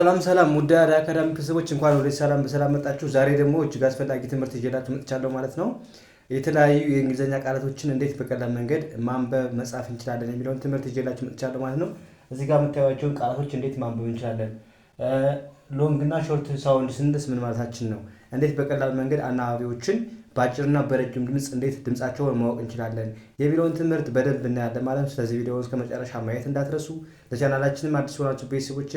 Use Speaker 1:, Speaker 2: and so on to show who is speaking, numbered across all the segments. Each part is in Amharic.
Speaker 1: ሰላም ሰላም ውድ የአራዳ አካዳሚክ ቤተሰቦች እንኳን ወደ ሰላም በሰላም መጣችሁ። ዛሬ ደግሞ እጅግ አስፈላጊ ትምህርት ይዤላችሁ መጥቻለሁ ማለት ነው። የተለያዩ የእንግሊዝኛ ቃላቶችን እንዴት በቀላል መንገድ ማንበብ መጻፍ እንችላለን የሚለውን ትምህርት ይዤላችሁ መጥቻለሁ ማለት ነው። እዚህ ጋር የምታዩዋቸውን ቃላቶች እንዴት ማንበብ እንችላለን፣ ሎንግ እና ሾርት ሳውንድ ስንልስ ምን ማለታችን ነው፣ እንዴት በቀላል መንገድ አናባቢዎችን በአጭርና በረጅም ድምፅ እንዴት ድምፃቸውን ማወቅ እንችላለን የሚለውን ትምህርት በደንብ እናያለን ማለት ነው። ስለዚህ ቪዲዮ እስከ መጨረሻ ማየት እንዳትረሱ። ለቻናላችንም አዲስ ሆናችሁ ቤተሰቦች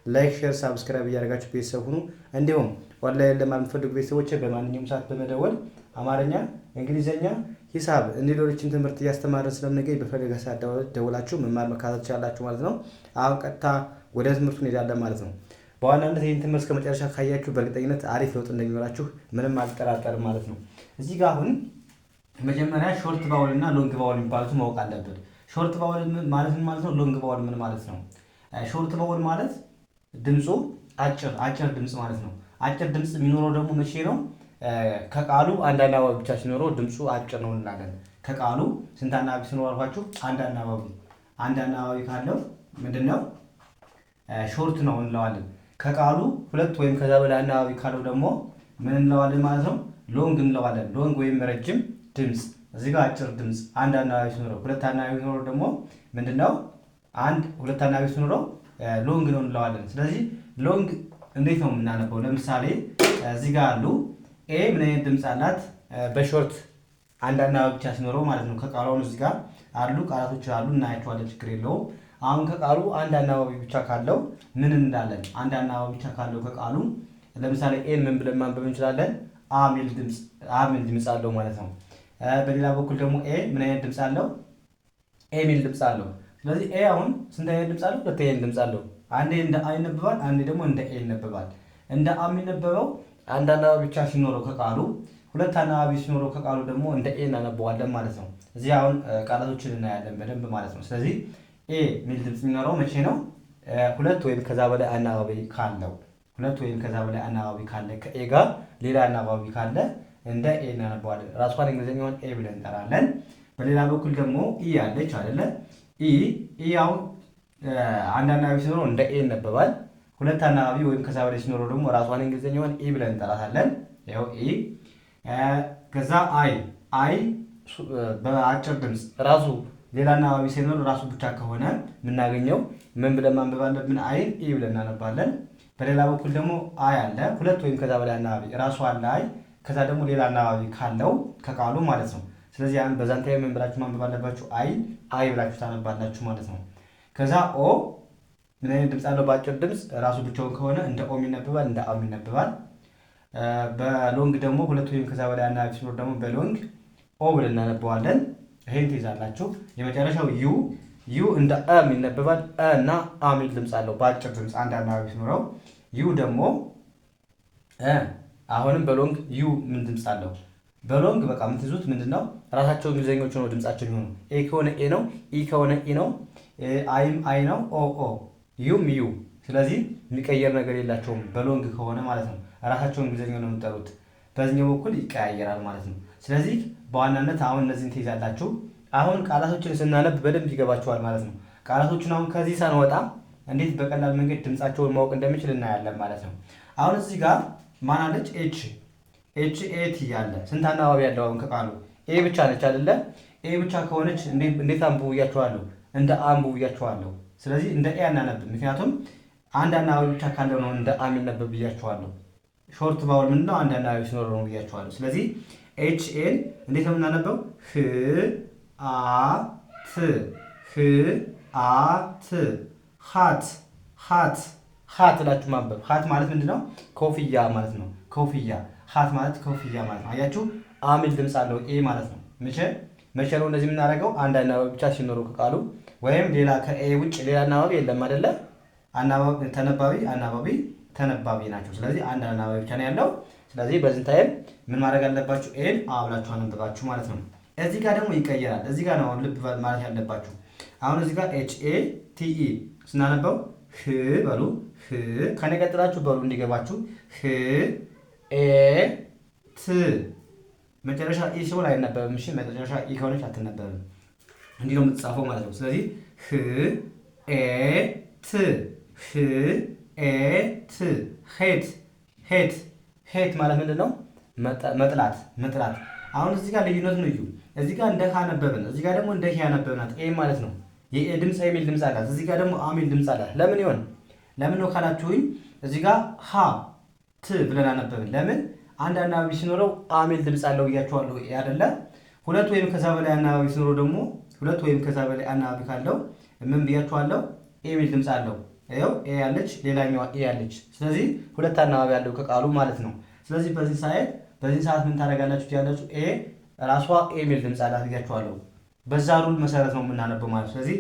Speaker 1: ላይክ፣ ሼር፣ ሳብስክራይብ እያደረጋችሁ ቤተሰብ ሁኑ። እንዲሁም ኦንላይን ለማንፈልጉ ቤተሰቦች በማንኛውም ሰዓት በመደወል አማርኛ፣ እንግሊዝኛ፣ ሂሳብ ሌሎችን ትምህርት እያስተማረን ስለምንገኝ በፈለገ ሰዓት ደውላችሁ መማር መካተት ትችላላችሁ ማለት ነው። አሁን ቀጥታ ወደ ትምህርቱ እንሄዳለን ማለት ነው። በዋናነት ይህን ትምህርት እስከ መጨረሻ ካያችሁ በእርግጠኝነት አሪፍ ለውጥ እንደሚኖራችሁ ምንም አልጠራጠርም ማለት ነው። እዚህ ጋር አሁን መጀመሪያ ሾርት ባውል እና ሎንግ ባውል የሚባሉትን ማወቅ አለብን። ሾርት ባውል ማለት ምን ማለት ነው? ሎንግ ባውል ምን ማለት ነው? ሾርት ባውል ማለት ድምፁ አጭር ድምፅ ማለት ነው። አጭር ድምፅ የሚኖረው ደግሞ መቼ ነው? ከቃሉ አንድ አናባቢ ብቻ ሲኖረው ድምፁ አጭር ነው እንላለን። ከቃሉ ስንት አናባቢ ሲኖር አልኳችሁ? አንድ አናባቢ ካለው ምንድን ነው? ሾርት ነው እንለዋለን። ከቃሉ ሁለት ወይም ከዛ በላይ አናባቢ ካለው ደግሞ ምን እንለዋለን ማለት ነው? ሎንግ እንለዋለን። ሎንግ ወይም ረጅም ድምፅ። እዚህ ጋር አጭር ድምፅ አንድ አናባቢ ሲኖረው፣ ሁለት አናባቢ ሲኖረው ደግሞ ምንድነው? ሁለት አናባቢ ሲኖረው ሎንግ ነው እንለዋለን። ስለዚህ ሎንግ እንዴት ነው የምናነበው? ለምሳሌ እዚህ ጋር አሉ ኤ ምን አይነት ድምፅ አላት? በሾርት አንድ አናባቢ ብቻ ሲኖረው ማለት ነው። ከቃሉ እዚህ ጋር አሉ ቃላቶች አሉ፣ እናያቸዋለን፣ ችግር የለውም። አሁን ከቃሉ አንድ አናባቢ ብቻ ካለው ምን እንዳለን? አንድ አናባቢ ብቻ ካለው ከቃሉ ለምሳሌ ኤን ምን ብለን ማንበብ እንችላለን? አ ሚል ድምፅ አለው ማለት ነው። በሌላ በኩል ደግሞ ኤ ምን አይነት ድምፅ አለው? ኤ ሚል ድምፅ አለው። ስለዚህ ኤ አሁን ስንት አይነት ድምፅ አለው? ሁለት አይነት ድምፅ አለው። አንዴ እንደ አ ይነበባል፣ አንዴ ደግሞ እንደ ኤ ይነበባል። እንደ አ የሚነበበው አንድ አናባቢ ብቻ ሲኖረው ከቃሉ፣ ሁለት አናባቢ ሲኖረው ከቃሉ ደግሞ እንደ ኤ እናነበዋለን ማለት ነው። እዚህ አሁን ቃላቶችን እናያለን በደንብ ማለት ነው። ስለዚህ ኤ ሚል ድምፅ የሚኖረው መቼ ነው? ሁለት ወይም ከዛ በላይ አናባቢ ካለው፣ ከኤ ጋር ሌላ አናባቢ ካለ እንደ ኤ እናነበዋለን። ራሷን እንግሊዝኛውን ኤ ብለን እንጠራለን። በሌላ በኩል ደግሞ ኢ ያለች አይደለ? ኢ አሁን አንድ አናባቢ ሲኖረው እንደ ኤ ይነበባል። ሁለት አናባቢ ወይም ከዛ በላይ ሲኖረው ደግሞ ራሷን እንግሊዝኛውን ኢ ብለን እንጠራታለን። ያው ኢ። ከዛ አይ በአጭር ድምፅ ራሱ ሌላ አናባቢ ሲኖር ራሱ ብቻ ከሆነ የምናገኘው ምን ብለን ማንበብ አለብን? አይን ኢ ብለን እናነባለን። በሌላ በኩል ደግሞ አይ አለ፣ ሁለት ወይም ከዛ በላይ አናባቢ ራሱ አለ አይ፣ ከዛ ደግሞ ሌላ አናባቢ ካለው ከቃሉ ማለት ነው። ስለዚህ ያን በዛን ታይም ምን ብላችሁ ማንበብ አለባችሁ? አይ ብላችሁ ታነባላችሁ ማለት ነው። ከዛ ኦ ምን አይነት ድምፅ አለው? በአጭር ድምፅ ራሱ ብቻውን ከሆነ እንደ ኦም ይነበባል፣ እንደ አም ይነበባል። በሎንግ ደግሞ ሁለት ወይም ከዛ በላይ አናባቢ ሲኖር ደግሞ በሎንግ ኦ ብለን እናነበዋለን። ይሄን ትይዛላችሁ። የመጨረሻው ዩ እንደ አም ይነበባል። እና አ ሚል ድምፅ አለው በአጭር ድምፅ አንድ አናባቢ ሲኖረው። ዩ ደግሞ አሁንም በሎንግ ዩ ምን ድምፅ አለው? በሎንግ በቃ የምትይዙት ምንድነው? ራሳቸው እንግሊዘኞች ነው ድምጻቸው የሚሆኑ። ኤ ከሆነ ኤ ነው፣ ኢ ከሆነ ኢ ነው፣ አይም አይ ነው፣ ኦ ዩም ዩ። ስለዚህ የሚቀየር ነገር የላቸውም በሎንግ ከሆነ ማለት ነው። ራሳቸው እንግሊዘኛ ነው የምጠሩት። በዚህኛው በኩል ይቀያየራል ማለት ነው። ስለዚህ በዋናነት አሁን እነዚህን ትይዛላችሁ። አሁን ቃላቶችን ስናነብ በደንብ ይገባችኋል ማለት ነው። ቃላቶችን አሁን ከዚህ ሳንወጣ እንዴት በቀላል መንገድ ድምጻቸውን ማወቅ እንደሚችል እናያለን ማለት ነው። አሁን እዚህ ጋር ማን አለች? ኤች ኤ ቲ ያለ ስንት አናባቢ ያለው? አሁን ከቃሉ ኤ ብቻ ነች አይደለ? ኤ ብቻ ከሆነች እንዴት አንብቡ ብያችኋለሁ? እንደ አንብቡ ብያችኋለሁ። ስለዚህ እንደ ኤ አናነብም፣ ምክንያቱም አንድ አናባቢ ብቻ ካለው ነው እንደ አ የሚነበብ ብያችኋለሁ። ሾርት ባውል ምንድነው? አንድ አናባቢ ሲኖር ነው ብያችኋለሁ። ስለዚህ ኤች ኤን እንዴት ነው የምናነበው? ሃት እላችሁ ማንበብ። ሃት ማለት ምንድነው? ኮፍያ ማለት ነው። ሃት ማለት ኮፍያ ማለት ነው። አያችሁ? አ ሚል ድምፅ አለው ኤ ማለት ነው። መቼ ነው እንደዚህ የምናደርገው? አንድ አናባቢ ብቻ ሲኖረው ከቃሉ፣ ወይም ሌላ ከኤ ውጭ ሌላ አናባቢ የለም አይደለ? ተነባቢ ናቸው። ስለዚህ አንድ አናባቢ ብቻ ነው ያለው። ስለዚህ በዚህ ታይም ምን ማድረግ አለባችሁ? ኤን አ ብላችሁ አነብባችሁ ማለት ነው። እዚህ ጋር ደግሞ ይቀየራል። እዚህ ጋር ነው ልብ ማለት ያለባችሁ። አሁን እዚህ ጋር ኤች ኤ ቲ ኢ ስናነበው ህ በሉ። ከኔ ቀጥላችሁ በሉ እንዲገባችሁ። ኤ ት መጨረሻ ኢ ሲሆን አይነበብም። እሺ መጨረሻ ኢ ከሆነች አትነበብም። እንዲህ ነው የምትጻፈው ማለት ነው። ስለዚህ ኤ ት ኤት ሄት ሄት ሄት ማለት ምንድን ነው? መጥላት መጥላት። አሁን እዚህ ጋር ልዩነት ነው እዩ። እዚህ ጋር እንደ ሀ ነበብን፣ እዚህ ጋር ደግሞ እንደ ሂ ያነበብናት ኤ ማለት ነው። የኤ ድምፅ የሚል ድምፅ አላት። እዚህ ጋር ደግሞ አሚል ድምፅ አላት። ለምን ይሆን? ለምን ነው ካላችሁኝ እዚህ ጋር ሀ ት ብለን አነበብን። ለምን? አንድ አናባቢ ሲኖረው አሚል ድምፅ አለው ብያችኋለሁ አይደለ? ሁለት ወይም ከዛ በላይ አናባቢ ሲኖረው ደግሞ ሁለት ወይም ከዛ በላይ አናባቢ ካለው ምን ብያችኋለሁ? ኤ የሚል ድምፅ አለው። ይኸው ኤ ያለች ሌላኛዋ ኤ ያለች። ስለዚህ ሁለት አናባቢ ያለው ከቃሉ ማለት ነው። ስለዚህ በዚህ ሰዓት ምን ታደርጋላችሁ ያላችሁ? ኤ ራሷ ኤ የሚል ድምፅ አላት ብያችኋለሁ። በዛ ሩል መሰረት ነው የምናነበው ማለት። ስለዚህ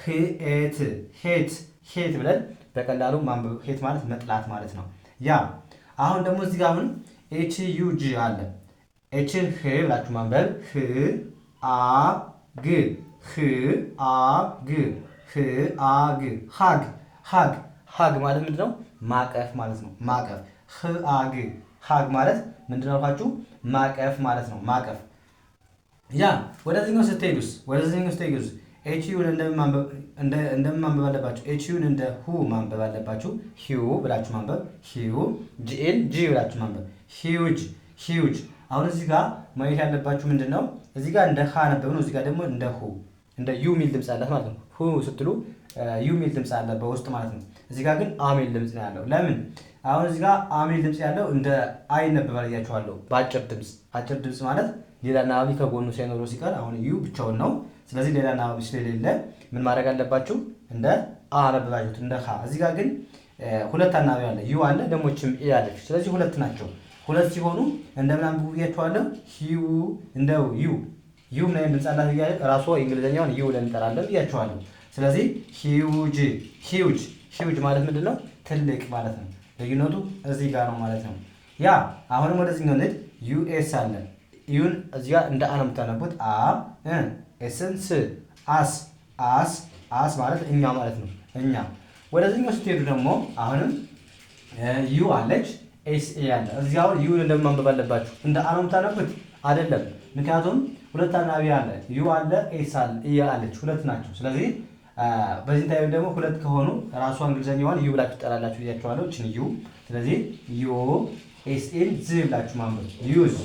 Speaker 1: ሄት ሄት ሄት ብለን በቀላሉ ማንበብ። ሄት ማለት መጥላት ማለት ነው። ያ አሁን ደግሞ እዚህ ጋር አሁን ኤች ዩ ጂ አለ። ኤች ህ ብላችሁ ማንበብ። ህ አ ግ ህ አ ግ ህ አ ግ ሀግ ሀግ ሀግ ማለት ምንድነው? ማቀፍ ማለት ነው። ማቀፍ ህ አ ግ ሀግ ማለት ምንድነው አልኳችሁ? ማቀፍ ማለት ነው። ማቀፍ ያ ወደዚህኛው ስትሄዱስ ኤች ዩን እንደምን ማንበብ አለባችሁ? ኤች ዩን እንደ ሁ ማንበብ አለባችሁ። ሂው ብላችሁ ማንበብ። ሂው ጂኤን ጂ ብላችሁ ማንበብ። ሂውጅ ሂውጅ። አሁን እዚህ ጋር ማየት ያለባችሁ ምንድን ነው? እዚህ ጋር እንደ ሀ ነበብ ነው። እዚህ ጋር ደግሞ እንደ ሁ እንደ ዩ ሚል ድምፅ አላት ማለት ነው። ሁ ስትሉ ዩ ሚል ድምፅ አለ በውስጥ ማለት ነው። እዚህ ጋር ግን አሚል ድምፅ ነው ያለው። ለምን? አሁን እዚህ ጋር አሚል ድምፅ ያለው እንደ አይ ነበባል እያችኋለሁ። በአጭር ድምፅ። አጭር ድምፅ ማለት ሌላ አናባቢ ከጎኑ ሳይኖረው ሲቀር አሁን ዩ ብቻውን ነው። ስለዚህ ሌላ አናባቢ ስለሌለ ምን ማድረግ አለባችሁ? እንደ አ ነበባችሁት እንደ ሀ። እዚህ ጋር ግን ሁለት አናባቢ አለ። ዩ አለ ደሞችም ኤ አለች። ስለዚህ ሁለት ናቸው። ሁለት ሲሆኑ እንደምን አንብቡ ብያችኋለሁ? ሂው እንደ ዩ ዩ ምን አይነት ድምፅ አላት ብያለሁ። ራሷ እንግሊዘኛውን ዩ ብለን እንጠራለን ብያችኋለሁ። ስለዚህ ሂውጅ ሂውጅ ሂውጅ ማለት ምንድን ነው? ትልቅ ማለት ነው። ልዩነቱ እዚህ ጋር ነው ማለት ነው። ያ አሁንም ወደዚህኛው እንሂድ። ዩኤስ አለ። ዩን እዚህ ጋር እንደ አ ነው የምታነቡት። አ ኤስን ስ አስ አስ አስ ማለት እኛ ማለት ነው። እኛ ወደዚህኛው ስትሄዱ ደግሞ አሁንም ዩ አለች፣ ኤስ ኤ አለ። እዚህ አሁን ዩን እንደምን ማንበብ አለባችሁ? እንደ አ ነው የምታነቡት አይደለም። ምክንያቱም ሁለት አናባቢ አለ። ዩ አለ፣ ኤስ አለ፣ ኢ አለች። ሁለት ናቸው። ስለዚህ በዚህ ታይም ደግሞ ሁለት ከሆኑ ራሷ እንግሊዘኛዋን ዩ ብላችሁ ትጠራላችሁ ብያችኋለሁ። እችን ዩ። ስለዚህ ዩ ኤስ ኤን ዝ ብላችሁ ማንበብ። ዩዝ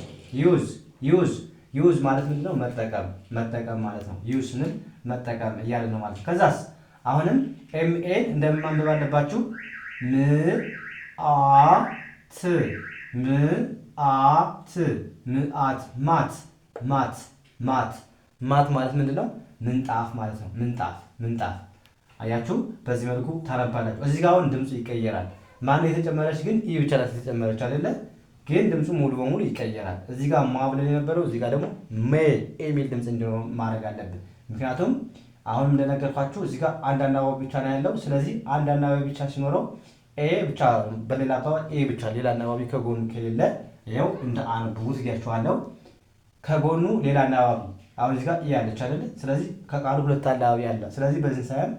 Speaker 1: ዩዝ ዩዝ ዩዝ ማለት ምንድነው? መጠቀም መጠቀም ማለት ነው። ዩዝ ስንል መጠቀም እያለ ነው ማለት ነው። ከዛስ አሁንም ኤምኤን እንደምን ማንበብ አለባችሁ? ም አ ት ም አ ት ምአት ማት ማት ማት ማት ማለት ምንድነው? ምንጣፍ ማለት ነው። ምንጣፍ ምንጣፍ። አያችሁ፣ በዚህ መልኩ ታነባላችሁ። እዚህ ጋር አሁን ድምፁ ይቀየራል። ማን የተጨመረች ግን ኢ ብቻ ናት የተጨመረች አይደለ? ግን ድምፁ ሙሉ በሙሉ ይቀየራል። እዚህ ጋር ማ ብለን የነበረው እዚህ ጋር ደግሞ ሜ የሚል ድምፅ እንዲኖር ማድረግ አለብን። ምክንያቱም አሁን እንደነገርኳችሁ እዚህ ጋር አንድ አናባቢ ብቻ ነው ያለው። ስለዚህ አንድ አናባቢ ብቻ ሲኖረው ኤ ብቻ፣ በሌላ አባባል ኤ ብቻ፣ ሌላ አናባቢ ከጎኑ ከሌለ ይኸው እንደ አንብቡት እያችኋለሁ። ከጎኑ ሌላ አናባቢ አሁን እዚህ ጋር ኢ ያለች አይደለ? ስለዚህ ከቃሉ ሁለት አናባቢ አለ። ስለዚህ በዚህ ሳይም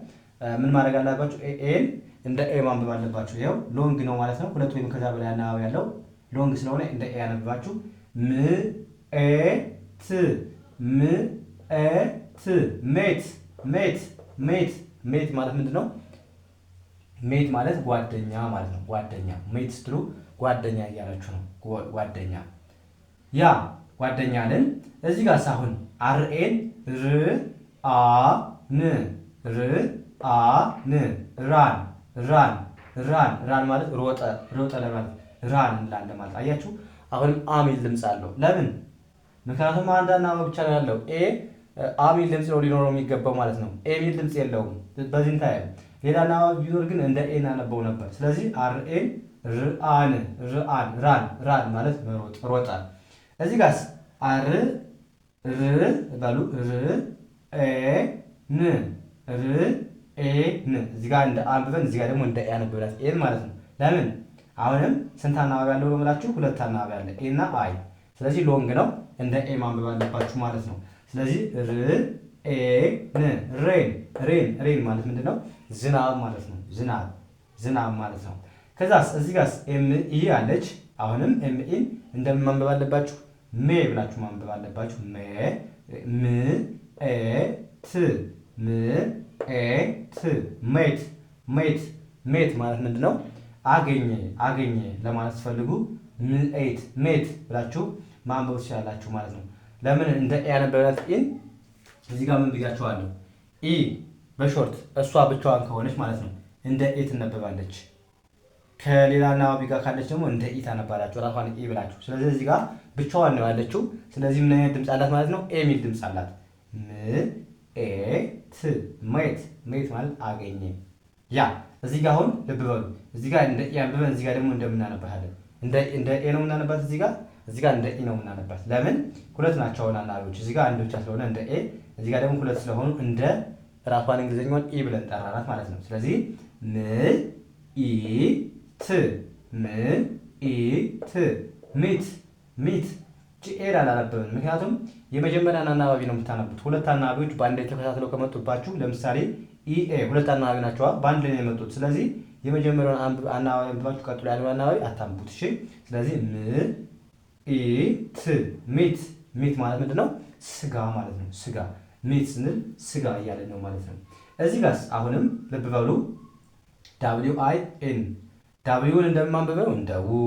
Speaker 1: ምን ማድረግ አለባችሁ? ኤን እንደ ኤ ማንበብ አለባችሁ። ይኸው ሎንግ ነው ማለት ነው። ሁለት ወይም ከዛ በላይ አናባቢ ያለው ሎንግ ስለሆነ እንደ ኤ ያነብባችሁ። ም ኤ ት ም ኤ ት ሜት ሜት ሜት ሜት ማለት ምንድን ነው? ሜት ማለት ጓደኛ ማለት ነው። ጓደኛ ሜት ስትሉ ጓደኛ እያላችሁ ነው። ጓደኛ ያ ጓደኛ ነን። እዚህ ጋር ሳሁን አርኤን ር አ ን ር አ ን ራን ራን ራን ራን ማለት ሮጠ ሮጠ ለማለት ራን እንላለን ማለት አያችሁ። አሁንም አሚል ድምፅ አለው። ለምን? ምክንያቱም አንድ አናባቢ ብቻ ነው ያለው። ኤ አሚል ድምፅ ነው ሊኖረው የሚገባው ማለት ነው። ኤ ሚል ድምፅ የለውም። በዚህ እንታይ ሌላ አናባቢ ቢኖር ግን እንደ ኤ እናነበው ነበር። ስለዚህ አርኤን ርአን ርአን ራን ራን ማለት መሮጥ ሮጠ። እዚህ ጋርስ አር ር በሉ ር ኤ ን ር ኤ ን እዚህ ጋር እንደ አንብበን እዚህ ጋር ደግሞ እንደ ኤ አንብበናት ኤን ማለት ነው። ለምን? አሁንም ስንት አናባቢ ያለው ነው ብላችሁ? ሁለት አናባቢ ያለ ኤ እና አይ። ስለዚህ ሎንግ ነው፣ እንደ ኤ ማንበብ አለባችሁ ማለት ነው። ስለዚህ ር ኤ ን ሬን ሬን ሬን ማለት ምንድነው? ዝናብ ማለት ነው። ዝናብ ዝናብ ማለት ነው። ከዛስ እዚህ ጋርስ ኤም ኢ አለች። አሁንም ኤም ኢን እንደምን ማንበብ አለባችሁ? ሜ ብላችሁ ማንበብ አለባችሁ። ሜ ም ኤ ት ም ኤ ት ሜት ሜት ሜት ማለት ምንድነው? አገኘ ለማለት ስትፈልጉ ሜት ብላችሁ ማንበብ ትችላላችሁ ማለት ነው። ለምን እንደ ኤ ያነበብናት ኢን እዚህ ጋር ምን ብያችኋለሁ? ኢ በሾርት እሷ ብቻዋን ከሆነች ማለት ነው እንደ ኤ ትነበባለች። ከሌላ አናባቢ ጋር ካለች ደግሞ እንደ ኢ ታነባላችሁ ራሷን ኢ ብላችሁ። ስለዚህ እዚህ ጋር ብቻዋን ነው ያለችው። ስለዚህ ምን አይነት ድምፅ አላት ማለት ነው? ኤ የሚል ድምፅ አላት። ሜት ማለት አገኘ። ያ እዚህ ጋር አሁን ልብ በሉ። እዚህ ጋር እንደ ኤ አንብበን እዚህ ጋር ደግሞ እንደምናነባለን እንደ ኤ ነው የምናነባት። እዚህ ጋር እንደ ኢ ነው የምናነባት። ለምን? ሁለት ናቸው አናባቢዎች። እዚህ ጋር አንድ ብቻ ስለሆነ እንደ ኤ፣ እዚህ ጋር ደግሞ ሁለት ስለሆኑ እንደ ራሷን እንግሊዘኛውን ኢ ብለን ጠራናት ማለት ነው። ስለዚህ ሚት ኤን አላነበብን። ምክንያቱም የመጀመሪያን አናባቢ ነው የምታነቡት። ሁለት አናባቢዎች በአንድ ላይ ተከታትለው ከመጡባችሁ ለምሳሌ ኢኤ ሁለት አናባቢ ናቸዋ፣ በአንድ ላይ ነው የመጡት። ስለዚህ የመጀመሪያውን አናባቢ አንብባችሁ ቀጥሎ ያለው አናባቢ አታንቡት። እሺ። ስለዚህ ሚት ማለት ምንድን ነው? ስጋ ማለት ነው። ስጋ ሚት ስንል ስጋ እያለን ነው ማለት ነው። እዚህ ጋር አሁንም ልብ በሉ። WIN ዳብሊውን እንደምናንበብ ነው እንደ ው።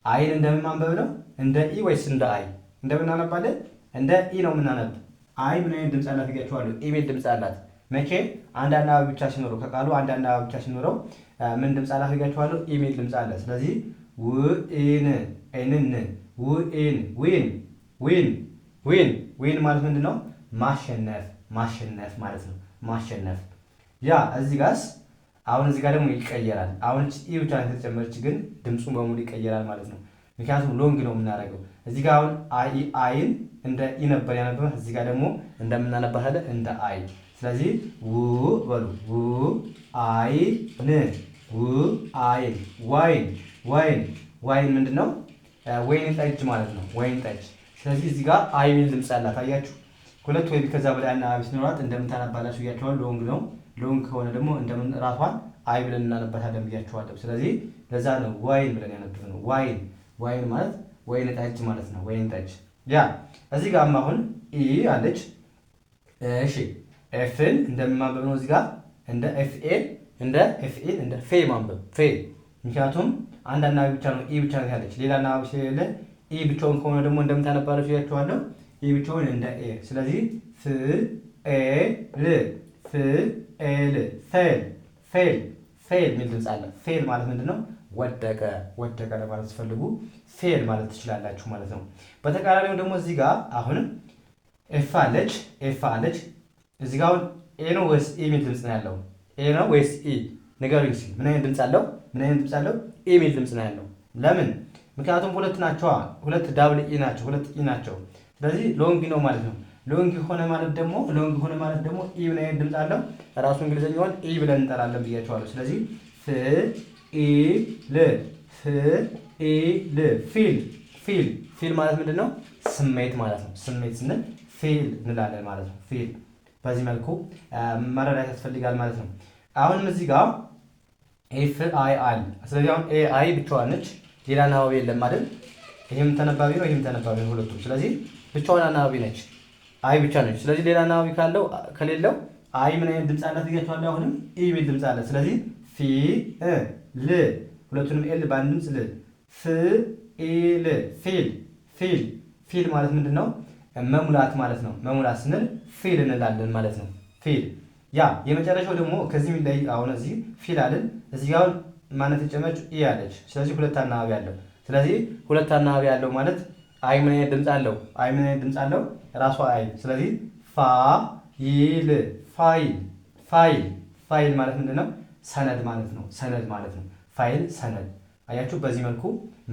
Speaker 1: አይን እንደምናንበብ ነው እንደ ኢ ወይስ እንደ አይ? እንደምናነባለን እንደ ኢ ነው የምናነብ። አይ ምን አይነት ድምፅ አላት ይገጫዋለሁ? ኢ ሚል ድምፅ አላት። መቼ? አንድ አናባቢ ብቻ ሲኖረው ከቃሉ አንድ አናባቢ ብቻ ሲኖረው ምን ድምፅ አላት ይገጫዋለሁ? ኢ ሚል ድምፅ አለ። ስለዚህ ዊን ማለት ምንድን ነው? ማሸነፍ ማለት ነው። ማሸነፍ። ያ እዚህ ጋርስ አሁን እዚህ ጋር ደግሞ ይቀየራል። አሁን ኢ ብቻ ተጨመረች፣ ግን ድምፁን በሙሉ ይቀየራል ማለት ነው። ምክንያቱም ሎንግ ነው የምናደርገው። እዚህ ጋር አሁን አይን እንደ ኢ ነበር ያነበብን፣ እዚህ ጋር ደግሞ እንደምናነባታለን እንደ አይ። ስለዚህ በሉ ዋይን ምንድን ነው? ወይን ጠጅ ማለት ነው። ወይን ጠጅ። ስለዚህ እዚህ ጋር አይ ሚል ድምፅ አላት። አያችሁ፣ ሁለት ወይም ከዛ በላይ አናባቢ ሲኖራት እንደምታነባላችሁ ብያችኋል። ሎንግ ነው። ሎንግ ከሆነ ደግሞ እንደምን ራሷን አይ ብለን እናነባታለን ብያችኋለሁ። ስለዚህ ለዛ ነው ዋይን ብለን ያነበብነው። ዋይን ማለት ወይን ጠጅ ማለት ነው። ወይን ጠጅ። ያ እዚህ ጋር አሁን ኢ አለች። እሺ ኤፍን እንደማንበብ ነው። እዚህ ጋር እንደ ኤፍኤ እንደ ፌ ማንበብ ፌ። ምክንያቱም አንድ አናባቢ ብቻ ነው ኢ ብቻ ነው ያለች፣ ሌላ አናባቢ ስለሌለ ኢ ብቻውን ከሆነ ደግሞ እንደምታነባለች ብያችኋለሁ። ኢ ብቻውን እንደ ኤ። ስለዚህ ፌል የሚል ድምፅ አለ። ፌል ማለት ምንድን ነው? ወደቀ ለማለት ስትፈልጉ ፌል ማለት ትችላላችሁ ማለት ነው። በተቃራኒው ደግሞ እዚህ ጋር አሁንም ኤፍ አለች። እዚህ ጋር አሁን ኤ ነው ወይስ ኢ የሚል ድምፅ ነው ያለው? ኤ ነው ወይስ ኢ? ንገሩኝ እስኪ። ምን አይነት ድምፅ አለው? ኢ የሚል ድምፅ ነው ያለው። ለምን? ምክንያቱም ሁለት ናቸዋ። ሁለት ዳብል ኢ ናቸው። ሁለት ኢ ናቸው። ስለዚህ ሎንግ ነው ማለት ነው። ሎንግ ሆነ ማለት ደግሞ ኢ ምን አይነት ድምፅ አለው? ራሱ እንግሊዘኛውን ኢ ብለን እንጠራለን ብያቸዋለሁ። ስለዚህ ፊል ማለት ምንድን ነው? ስሜት ማለት ነው። ስሜት ስንል ፊል እንላለን ማለት ነው። ፊል በዚህ መልኩ መረዳት ያስፈልጋል ማለት ነው። አሁንም እዚህ ጋር ኤፍ አይ አል። ስለዚህ አሁን ኤ አይ ብቻዋን ነች፣ ሌላ አናባቢ የለም አይደል? ይሄም ተነባቢ ነው፣ ይሄም ተነባቢ ነው ሁለቱም። ስለዚህ ብቻዋን አናባቢ ነች፣ አይ ብቻ ነች። ስለዚህ ሌላ አናባቢ ከሌለው አይ ምን አይነት ድምፅ አላት ብያችኋለሁ። አሁንም ኢ የሚል ድምፅ አለ። ስለዚህ ሁለቱንም ኤል በአንድ ድምፅ ፊል ማለት ምንድን ነው? መሙላት ማለት ነው። መሙላት ስንል ፊል እንላለን ማለት ነው። ፊል። ያ የመጨረሻው ደግሞ ከዚህ የሚለይ አሁን እዚህ ፊል አለን፣ እዚህ ጋር ማነት የጨመረችው ኢ አለች። ስለዚህ ሁለት አናባቢ አለው። ስለዚህ ሁለት አናባቢ ያለው ማለት አይ ምን አይነት ድምፅ አለው? ራሷ አይ። ስለዚህ ፋይል ማለት ምንድን ነው? ሰነድ ማለት ነው። ፋይል ሰነድ። አያችሁ፣ በዚህ መልኩ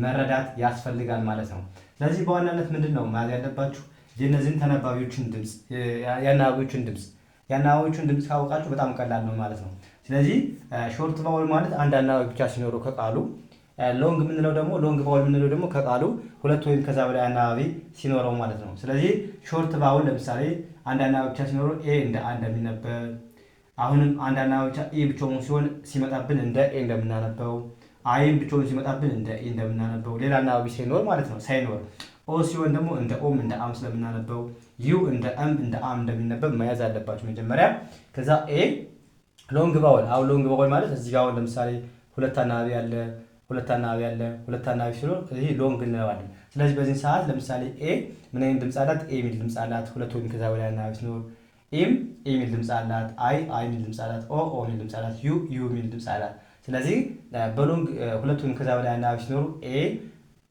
Speaker 1: መረዳት ያስፈልጋል ማለት ነው። ስለዚህ በዋናነት ምንድን ነው ማለት ያለባችሁ የእነዚህን ተነባቢዎችን ድምፅ፣ የአናባቢዎችን ድምፅ ካወቃችሁ በጣም ቀላል ነው ማለት ነው። ስለዚህ ሾርት ቫውል ማለት አንድ አናባቢ ብቻ ሲኖረው ከቃሉ፣ ሎንግ የምንለው ደግሞ ከቃሉ ሁለት ወይም ከዛ በላይ አናባቢ ሲኖረው ማለት ነው። ስለዚህ ሾርት ቫውል ለምሳሌ አንድ አናባቢ ብቻ ሲኖረው ኤ እንደ አ እንደሚነበብ፣ አሁንም አንድ አናባቢ ብቻ ኢ ብቻውን ሲሆን ሲመጣብን እንደ ኤ እንደምናነበው፣ አይም ብቻውን ሲመጣብን እንደ ኢ እንደምናነበው፣ ሌላ አናባቢ ሳይኖር ማለት ነው። ኦ ሲሆን ደግሞ እንደ ኦም እንደ አም ስለምናነበው፣ ዩ እንደ እም እንደ አም እንደሚነበብ መያዝ አለባችሁ መጀመሪያ። ከዛ ኤ ሎንግ ቫውል። አሁን ሎንግ ቫውል ማለት እዚህ ጋር ለምሳሌ ሁለት አናባቢ አለ፣ ሁለት አናባቢ አለ፣ ሁለት አናባቢ ሲኖር ይህ ሎንግ እንለዋለን። ስለዚህ በዚህ ሰዓት ለምሳሌ ኤ ምን አይነት ድምፅ አላት? ኤ የሚል ድምፅ አላት። ሁለት ወይም ከዛ በላይ አናባቢ ሲኖር ኤም ኤ የሚል ድምፅ አላት። አይ የሚል ድምፅ አላት። ኦ የሚል ድምፅ አላት። ዩ የሚል ድምፅ አላት። ስለዚህ በሎንግ ሁለት ወይም ከዛ በላይ አናባቢ ሲኖሩ ኤ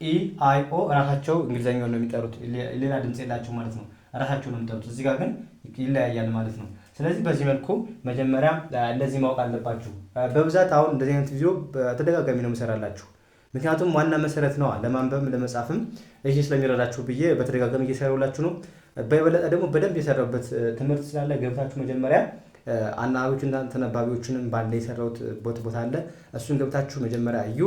Speaker 1: ኢ አይ ኦ ራሳቸው እንግሊዝኛውን ነው የሚጠሩት። ሌላ ድምፅ የላቸው ማለት ነው። ራሳቸው ነው የሚጠሩት። እዚህ ጋር ግን ይለያያል ማለት ነው። ስለዚህ በዚህ መልኩ መጀመሪያ እንደዚህ ማወቅ አለባችሁ። በብዛት አሁን እንደዚህ አይነት ቪዲዮ በተደጋጋሚ ነው የምሰራላችሁ። ምክንያቱም ዋና መሰረት ነዋ ለማንበብም ለመጻፍም ይሄ ስለሚረዳችሁ ብዬ በተደጋጋሚ እየሰራሁላችሁ ነው። በበለጠ ደግሞ በደንብ የሰራሁበት ትምህርት ስላለ ገብታችሁ መጀመሪያ አናባቢዎችና ተነባቢዎችንም ባለ የሰራሁት ቦታ አለ። እሱን ገብታችሁ መጀመሪያ እዩ።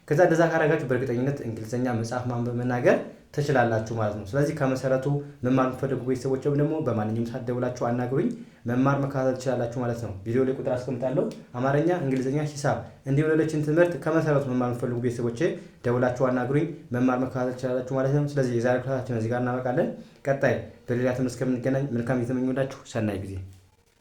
Speaker 1: ከዛ እንደዛ ካረጋችሁ በእርግጠኝነት እንግሊዝኛ መጻፍ፣ ማንበብ፣ መናገር ትችላላችሁ ማለት ነው። ስለዚህ ከመሰረቱ መማር የምትፈልጉ ቤተሰቦች ደግሞ በማንኛውም ሰዓት ደውላችሁ አናግሩኝ፣ መማር መከታተል ትችላላችሁ ማለት ነው። ቪዲዮ ላይ ቁጥር አስቀምጣለሁ። አማርኛ፣ እንግሊዝኛ፣ ሂሳብ እንዲሁ ሌሎችን ትምህርት ከመሰረቱ መማር የምትፈልጉ ቤተሰቦች ደውላችሁ አናግሩኝ፣ መማር መከታተል ትችላላችሁ ማለት ነው። ስለዚህ የዛሬ ክላሳችን እዚህ ጋር እናበቃለን። ቀጣይ በሌላ ትምህርት እስከምንገናኝ መልካም ጊዜ ተመኘሁላችሁ። ሰናይ ጊዜ